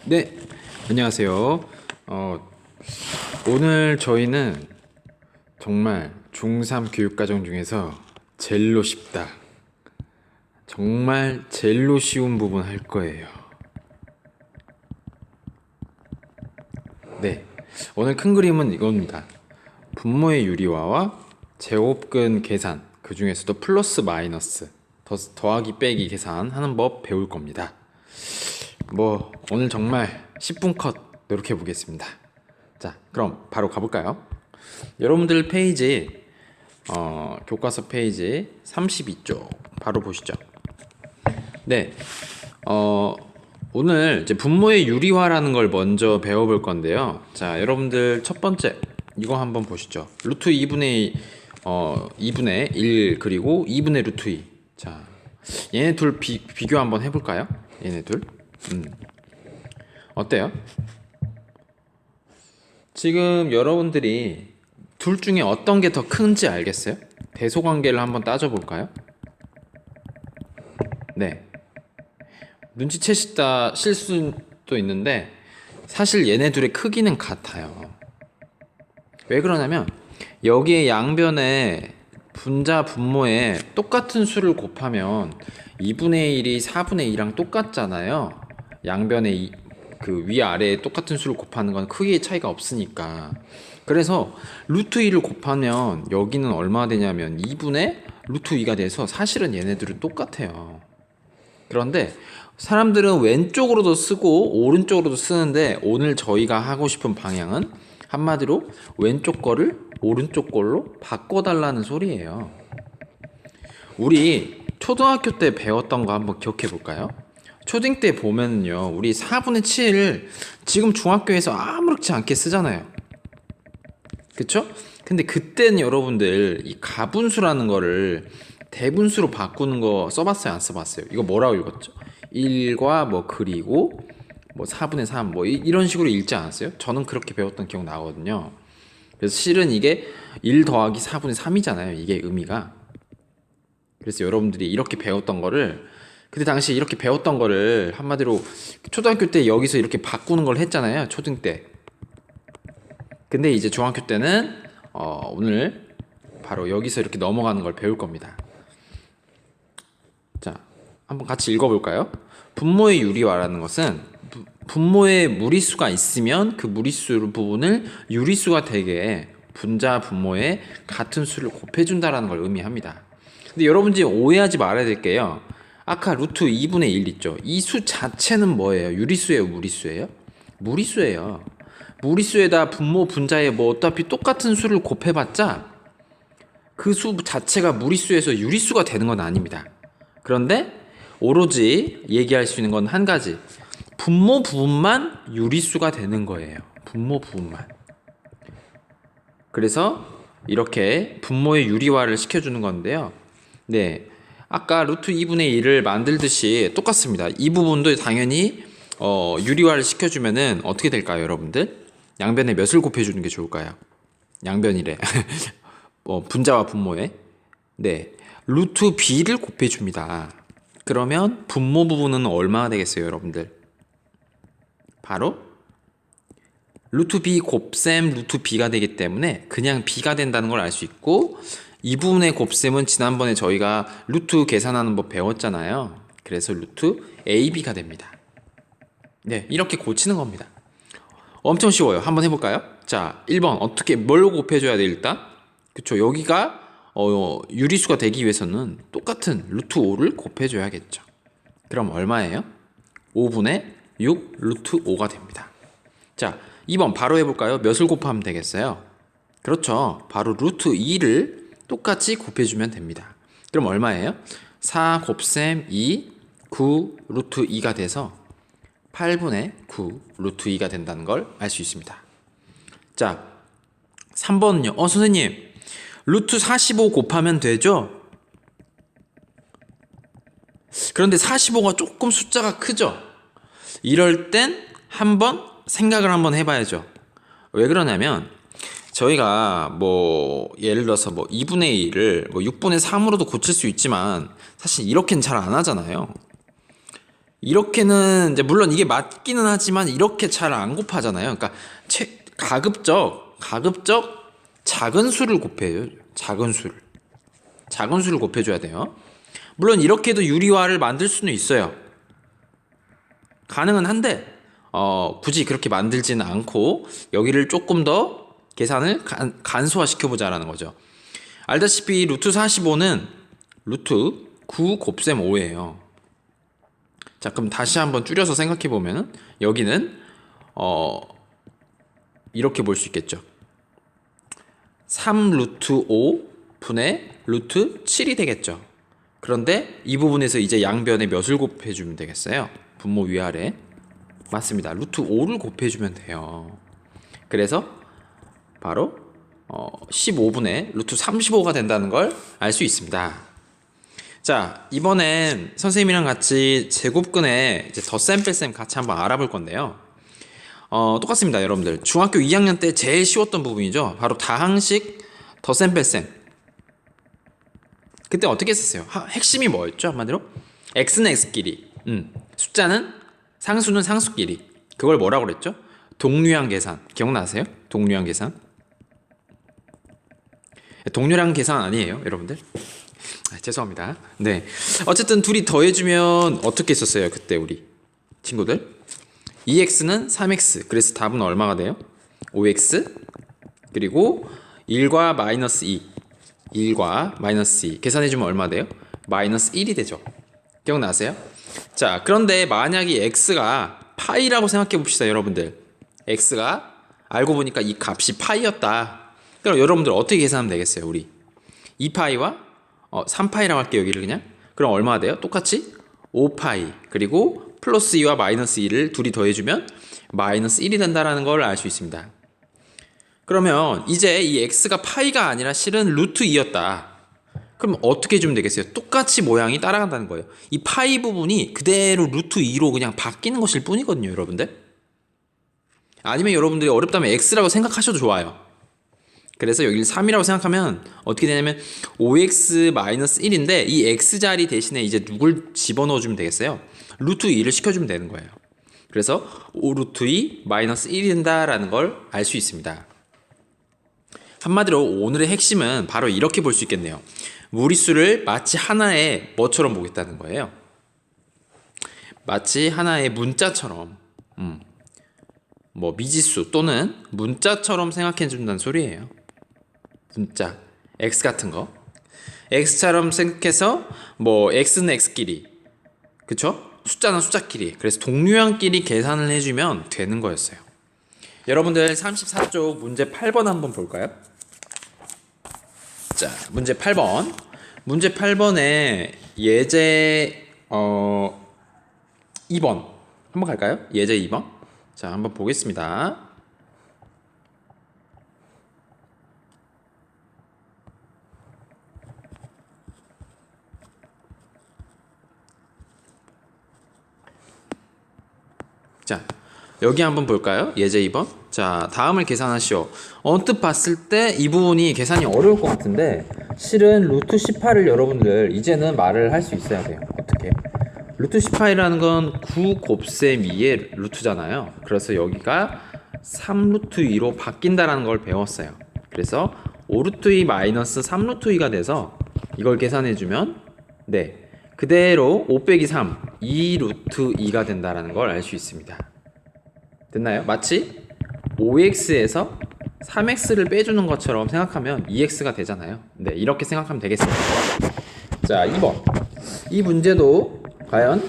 네, 안녕하세요. 오늘 저희는 정말 중3 교육과정 중에서 젤로 쉽다. 정말 젤로 쉬운 부분 할 거예요. 네, 오늘 큰 그림은 이겁니다. 분모의 유리화와 제곱근 계산, 그 중에서도 플러스 마이너스, 더하기 빼기 계산하는 법 배울 겁니다. 오늘 정말 10분 컷 노력해 보겠습니다. 자, 그럼 바로 가볼까요? 여러분들 페이지, 교과서 페이지 32쪽 바로 보시죠. 네, 오늘 이제 분모의 유리화라는 걸 먼저 배워볼 건데요. 자, 여러분들 첫 번째 이거 한번 보시죠. 루트 2분의 1 그리고 2분의 루트 2. 자, 얘네 둘 비교 한번 해볼까요? 얘네 둘. 어때요? 지금 여러분들이 둘 중에 어떤 게 더 큰지 알겠어요? 대소관계를 한번 따져볼까요? 네. 눈치채실 수도 있는데 사실 얘네 둘의 크기는 같아요. 왜 그러냐면 여기에 양변에 분자 분모에 똑같은 수를 곱하면 2분의 1이 4분의 2랑 똑같잖아요. 양변에 그 위아래에 똑같은 수를 곱하는 건 크기의 차이가 없으니까. 그래서 루트 2를 곱하면 여기는 얼마 되냐면 2분의 루트 2가 돼서 사실은 얘네들은 똑같아요. 그런데 사람들은 왼쪽으로도 쓰고 오른쪽으로도 쓰는데 오늘 저희가 하고 싶은 방향은 한마디로 왼쪽 거를 오른쪽 걸로 바꿔달라는 소리예요. 우리 초등학교 때 배웠던 거 한번 기억해 볼까요? 초딩 때 보면요, 우리 4분의 7 지금 중학교에서 아무렇지 않게 쓰잖아요. 그쵸? 근데 그때는 여러분들 이 가분수라는 거를 대분수로 바꾸는 거 써봤어요? 안 써봤어요? 이거 뭐라고 읽었죠? 1과 그리고 4분의 3 이런 식으로 읽지 않았어요? 저는 그렇게 배웠던 기억 나거든요. 그래서 실은 이게 1 더하기 4분의 3이잖아요. 이게 의미가. 그래서 여러분들이 이렇게 배웠던 거를 그때 당시 이렇게 배웠던 거를 한마디로 초등학교 때 여기서 이렇게 바꾸는 걸 했잖아요. 초등 때. 근데 이제 중학교 때는 오늘 바로 여기서 이렇게 넘어가는 걸 배울 겁니다. 자, 한번 같이 읽어볼까요? 분모의 유리화라는 것은 분모에 무리수가 있으면 그 무리수 부분을 유리수가 되게 분자 분모에 같은 수를 곱해준다라는 걸 의미합니다. 근데 여러분들이 오해하지 말아야 될 게요. 아까 루트 2분의 1 있죠? 이 수 자체는 뭐예요? 유리수예요? 무리수예요? 무리수예요. 무리수에다 분모 분자에 어차피 똑같은 수를 곱해봤자 그 수 자체가 무리수에서 유리수가 되는 건 아닙니다. 그런데 오로지 얘기할 수 있는 건 한 가지. 분모 부분만 유리수가 되는 거예요. 분모 부분만. 그래서 이렇게 분모의 유리화를 시켜주는 건데요. 네, 아까 루트 2분의 1을 만들듯이 똑같습니다. 이 부분도 당연히 유리화를 시켜주면은 어떻게 될까요, 여러분들? 양변에 몇을 곱해주는 게 좋을까요? 양변이래. 분자와 분모에. 네, 루트 b를 곱해줍니다. 그러면 분모 부분은 얼마나 되겠어요, 여러분들? 바로 루트 b 곱셈 루트 b가 되기 때문에 그냥 b가 된다는 걸 알 수 있고, 이 부분의 곱셈은 지난번에 저희가 루트 계산하는 법 배웠잖아요. 그래서 루트 ab가 됩니다. 네, 이렇게 고치는 겁니다. 엄청 쉬워요. 한번 해볼까요? 자, 1번 뭘 곱해줘야 돼 일단? 그쵸, 여기가 유리수가 되기 위해서는 똑같은 루트 5를 곱해줘야겠죠. 그럼 얼마예요? 5분의 6 루트 5가 됩니다. 자, 2번 바로 해볼까요? 몇을 곱하면 되겠어요? 그렇죠, 바로 루트 2를 똑같이 곱해주면 됩니다. 그럼 얼마예요? 4 곱셈 2 9 루트 2가 돼서 8분의 9 루트 2가 된다는 걸 알 수 있습니다. 자, 3번은요. 선생님, 루트 45 곱하면 되죠? 그런데 45가 조금 숫자가 크죠? 이럴 땐 한번 생각을 한번 해봐야죠. 왜 그러냐면 저희가 예를 들어서 2분의 1을 6분의 3으로도 고칠 수 있지만 사실 이렇게는 잘 안 하잖아요. 이렇게는 이제 물론 이게 맞기는 하지만 이렇게 잘 안 곱하잖아요. 그러니까 가급적 작은 수를 곱해요. 작은 수를 곱해줘야 돼요. 물론 이렇게도 유리화를 만들 수는 있어요. 가능은 한데 굳이 그렇게 만들지는 않고 여기를 조금 더 계산을 간소화 시켜보자라는 거죠. 알다시피 루트 45는 루트 9 곱셈 5예요. 자, 그럼 다시 한번 줄여서 생각해 보면은 여기는 이렇게 볼 수 있겠죠. 3 루트 5 분의 루트 7이 되겠죠. 그런데 이 부분에서 이제 양변에 몇을 곱해주면 되겠어요? 분모 위아래. 맞습니다. 루트 5를 곱해주면 돼요. 그래서 바로 15분의 루트 35가 된다는 걸 알 수 있습니다. 자, 이번엔 선생님이랑 같이 제곱근의 이제 덧셈 뺄셈 같이 한번 알아볼 건데요. 똑같습니다, 여러분들. 중학교 2학년 때 제일 쉬웠던 부분이죠. 바로 다항식 덧셈 뺄셈. 그때 어떻게 했었어요? 핵심이 뭐였죠? 한마디로 x는 x끼리, 숫자는 상수는 상수끼리. 그걸 뭐라고 그랬죠? 동류항 계산. 기억나세요? 동류항 계산. 동류항 계산 아니에요, 여러분들? 죄송합니다. 네, 어쨌든 둘이 더해주면 어떻게 했었어요? 그때 우리 친구들 2x는 3x. 그래서 답은 얼마가 돼요? 5x. 그리고 1과 마이너스 2, 1과 마이너스 2 계산해주면 얼마 돼요? 마이너스 1이 되죠. 기억나세요? 자, 그런데 만약에 x가 파이라고 생각해 봅시다, 여러분들. x가 알고 보니까 이 값이 파이였다. 그럼 여러분들 어떻게 계산하면 되겠어요? 우리 2파이와 3파이라고 할게요, 여기를 그냥. 그럼 얼마가 돼요? 똑같이 5파이 그리고 플러스 2와 마이너스 2를 둘이 더해주면 마이너스 1이 된다는 걸 알 수 있습니다. 그러면 이제 이 x가 파이가 아니라 실은 루트 2였다. 그럼 어떻게 해주면 되겠어요? 똑같이 모양이 따라간다는 거예요. 이 파이 부분이 그대로 루트 2로 그냥 바뀌는 것일 뿐이거든요, 여러분들. 아니면 여러분들이 어렵다면 x라고 생각하셔도 좋아요. 그래서 여기를 3이라고 생각하면 어떻게 되냐면 5x-1인데 이 x자리 대신에 이제 누굴 집어넣어주면 되겠어요? 루트 2를 시켜주면 되는 거예요. 그래서 5루트 2 마이너스 1이 된다라는 걸 알 수 있습니다. 한마디로 오늘의 핵심은 바로 이렇게 볼 수 있겠네요. 무리수를 마치 하나의 뭐처럼 보겠다는 거예요. 마치 하나의 문자처럼 뭐 미지수 또는 문자처럼 생각해 준다는 소리예요. 문자 x 같은 거 x처럼 생각해서 뭐 x는 x끼리, 그쵸? 숫자는 숫자끼리, 그래서 동류항끼리 계산을 해주면 되는 거였어요. 여러분들 34쪽 문제 8번 한번 볼까요? 자, 문제 8번. 문제 8번에 예제 2번 한번 갈까요? 예제 2번. 자, 한번 보겠습니다. 자, 여기 한번 볼까요? 예제 2번. 자, 다음을 계산하시오. 언뜻 봤을 때 이 부분이 계산이 어려울 것 같은데 실은 루트 18을 여러분들 이제는 말을 할 수 있어야 돼요. 어떻게? 루트 18이라는 건 9 곱셈 2의 루트잖아요. 그래서 여기가 3루트 2로 바뀐다라는 걸 배웠어요. 그래서 5루트 2 마이너스 3루트 2가 돼서 이걸 계산해주면 네, 그대로 5 빼기 3, 2루트 2가 된다라는 걸 알 수 있습니다. 됐나요? 마치 5x에서 3x를 빼주는 것처럼 생각하면 2x가 되잖아요. 네, 이렇게 생각하면 되겠습니다. 자, 2번. 이 문제도 과연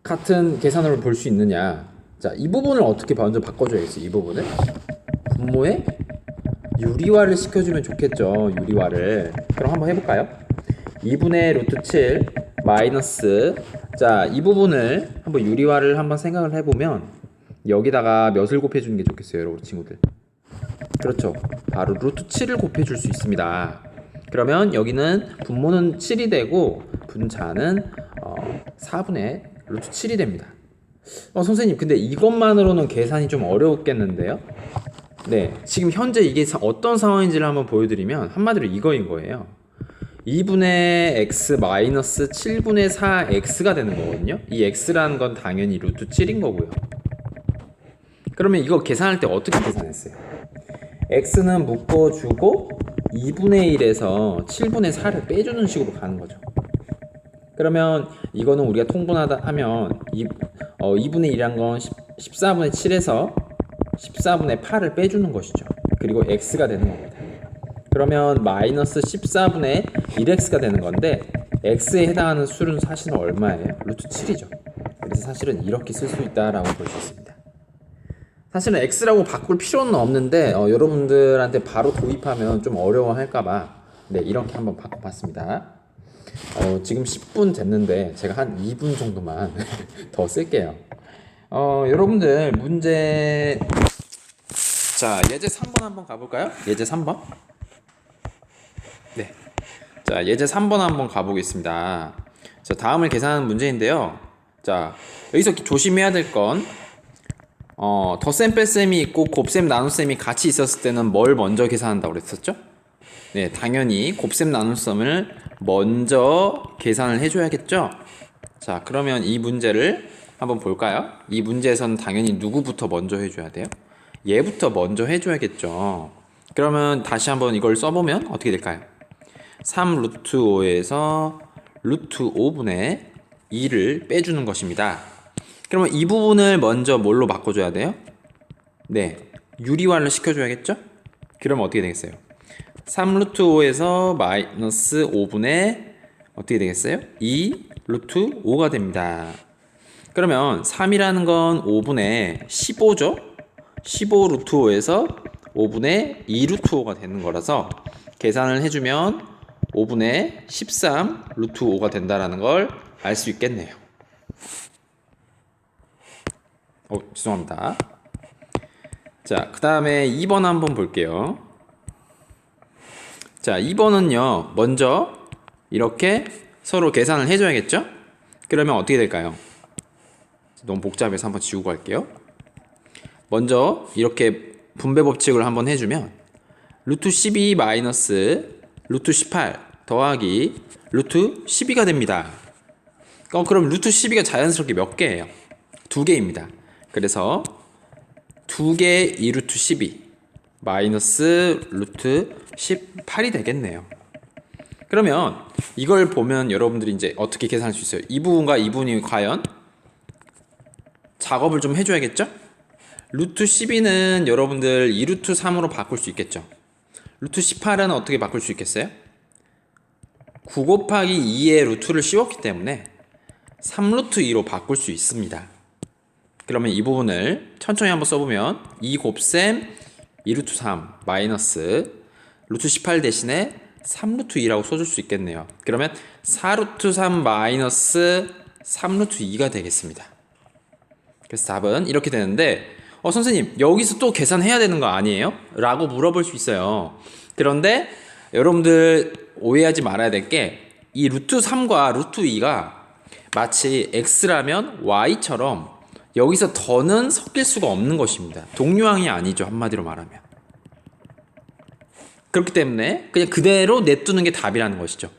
같은 계산으로 볼 수 있느냐. 자, 이 부분을 어떻게 먼저 바꿔줘야겠어요. 이 부분을 분모에 유리화를 시켜주면 좋겠죠. 유리화를. 그럼 한번 해볼까요? 2분의 루트 7 마이너스, 자, 이 부분을 한번 유리화를 한번 생각을 해보면 여기다가 몇을 곱해주는 게 좋겠어요, 여러분 친구들? 그렇죠, 바로 루트 7을 곱해줄 수 있습니다. 그러면 여기는 분모는 7이 되고 분자는 4분의 루트 7이 됩니다. 선생님, 근데 이것만으로는 계산이 좀 어려웠겠는데요? 네, 지금 현재 이게 어떤 상황인지를 한번 보여드리면 한마디로 이거인 거예요. 2분의 x 마이너스 7분의 4x가 되는 거거든요. 이 x라는 건 당연히 루트 7인 거고요. 그러면 이거 계산할 때 어떻게 계산했어요? x는 묶어주고 2분의 1에서 7분의 4를 빼주는 식으로 가는 거죠. 그러면 이거는 우리가 통분하다 하면 2분의 1이란 건 14분의 7에서 14분의 8을 빼주는 것이죠. 그리고 x가 되는 겁니다. 그러면 마이너스 14분의 1x가 되는 건데 x에 해당하는 수는 사실은 얼마예요? 루트 7이죠. 그래서 사실은 이렇게 쓸 수 있다라고 볼 수 있습니다. 사실은 x라고 바꿀 필요는 없는데 여러분들한테 바로 도입하면 좀 어려워할까봐 네, 이렇게 한번 바꿔봤습니다. 지금 10분 됐는데 제가 한 2분 정도만 더 쓸게요. 여러분들 문제 자 예제 3번 한번 가볼까요? 예제 3번. 네. 자 예제 3번 한번 가보겠습니다. 자 다음을 계산하는 문제인데요. 자 여기서 조심해야 될 건 덧셈 뺄셈이 있고 곱셈 나눗셈이 같이 있었을 때는 뭘 먼저 계산한다고 그랬었죠? 네, 당연히 곱셈 나눗셈을 먼저 계산을 해줘야겠죠? 자, 그러면 이 문제를 한번 볼까요? 이 문제에서는 당연히 누구부터 먼저 해줘야 돼요? 얘부터 먼저 해줘야겠죠? 그러면 다시 한번 이걸 써보면 어떻게 될까요? 3 루트 5에서 루트 5분의 2를 빼주는 것입니다. 그러면 이 부분을 먼저 뭘로 바꿔줘야 돼요? 네, 유리화를 시켜줘야겠죠? 그러면 어떻게 되겠어요? 3 루트 5에서 마이너스 5분의 어떻게 되겠어요? 2 루트 5가 됩니다. 그러면 3이라는 건 5분의 15죠? 15 루트 5에서 5분의 2 루트 5가 되는 거라서 계산을 해주면 5분의 13 루트 5가 된다는 걸 알 수 있겠네요. 죄송합니다. 자, 그 다음에 2번 한번 볼게요. 자, 2번은요, 먼저 이렇게 서로 계산을 해줘야겠죠? 그러면 어떻게 될까요? 너무 복잡해서 한번 지우고 갈게요. 먼저 이렇게 분배 법칙을 한번 해주면 루트 12 마이너스 루트 18 더하기 루트 12가 됩니다. 그럼 루트 12가 자연스럽게 몇 개예요? 2개입니다. 그래서 2개 2루트 12 마이너스 루트 18이 되겠네요. 그러면 이걸 보면 여러분들이 이제 어떻게 계산할 수 있어요? 이 부분과 이 부분이 과연 작업을 좀 해줘야겠죠? 루트 12는 여러분들 2루트 3으로 바꿀 수 있겠죠? 루트 18은 어떻게 바꿀 수 있겠어요? 9 곱하기 2의 루트를 씌웠기 때문에 3루트 2로 바꿀 수 있습니다. 그러면 이 부분을 천천히 한번 써보면 2 곱셈 2루트 3 마이너스 루트 18 대신에 3루트 2라고 써줄 수 있겠네요. 그러면 4루트 3 마이너스 3루트 2가 되겠습니다. 그래서 답은 이렇게 되는데 선생님 여기서 또 계산해야 되는 거 아니에요? 라고 물어볼 수 있어요. 그런데 여러분들 오해하지 말아야 될 게 이 루트 3과 루트 2가 마치 x라면 y처럼 여기서 더는 섞일 수가 없는 것입니다. 동류항이 아니죠. 한마디로 말하면. 그렇기 때문에 그냥 그대로 냅두는 게 답이라는 것이죠.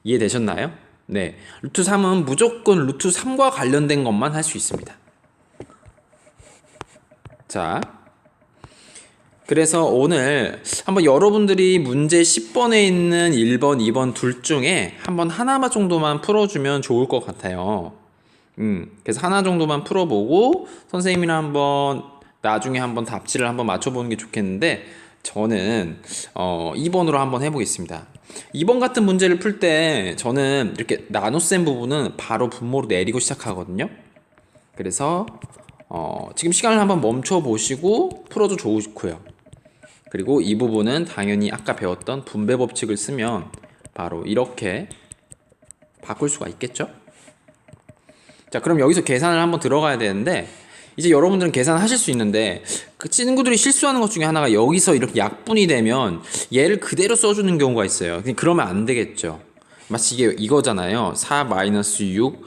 이해되셨나요? 네. 루트 3은 무조건 루트 3과 관련된 것만 할 수 있습니다. 자, 그래서 오늘 한번 여러분들이 문제 10번에 있는 1번, 2번 둘 중에 한번 하나 정도만 풀어주면 좋을 것 같아요. 그래서 하나 정도만 풀어보고 선생님이랑 한번 나중에 한번 답지를 한번 맞춰보는 게 좋겠는데 저는 2번으로 한번 해보겠습니다. 2번 같은 문제를 풀 때 저는 이렇게 나눗셈 부분은 바로 분모로 내리고 시작하거든요. 그래서 지금 시간을 한번 멈춰 보시고 풀어도 좋고요. 그리고 이 부분은 당연히 아까 배웠던 분배 법칙을 쓰면 바로 이렇게 바꿀 수가 있겠죠. 자, 그럼 여기서 계산을 한번 들어가야 되는데 이제 여러분들은 계산하실 수 있는데 그 친구들이 실수하는 것 중에 하나가 여기서 이렇게 약분이 되면 얘를 그대로 써주는 경우가 있어요. 그러면 안 되겠죠. 마치 이게 이거잖아요. 4 마이너스 6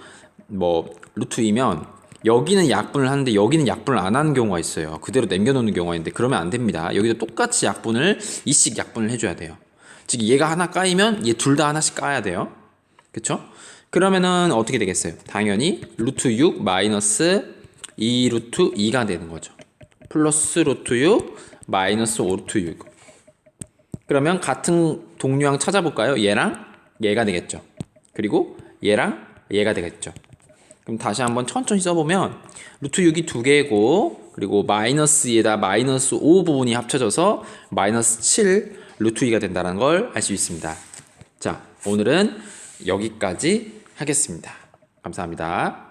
루트 2면 여기는 약분을 하는데 여기는 약분을 안 하는 경우가 있어요. 그대로 남겨놓는 경우가 있는데 그러면 안 됩니다. 여기도 똑같이 약분을 이씩 약분을 해줘야 돼요. 즉 얘가 하나 까이면 얘 둘 다 하나씩 까야 돼요. 그쵸? 그러면은 어떻게 되겠어요? 당연히 루트 6 마이너스 2 루트 2가 되는 거죠. 플러스 루트 6 마이너스 5 루트 6. 그러면 같은 동류항 찾아볼까요? 얘랑 얘가 되겠죠. 그리고 얘랑 얘가 되겠죠. 그럼 다시 한번 천천히 써보면 루트 6이 두 개고, 그리고 마이너스에다 마이너스 5 부분이 합쳐져서 마이너스 7 루트 2가 된다는 걸 알 수 있습니다. 자, 오늘은 여기까지 하겠습니다. 감사합니다.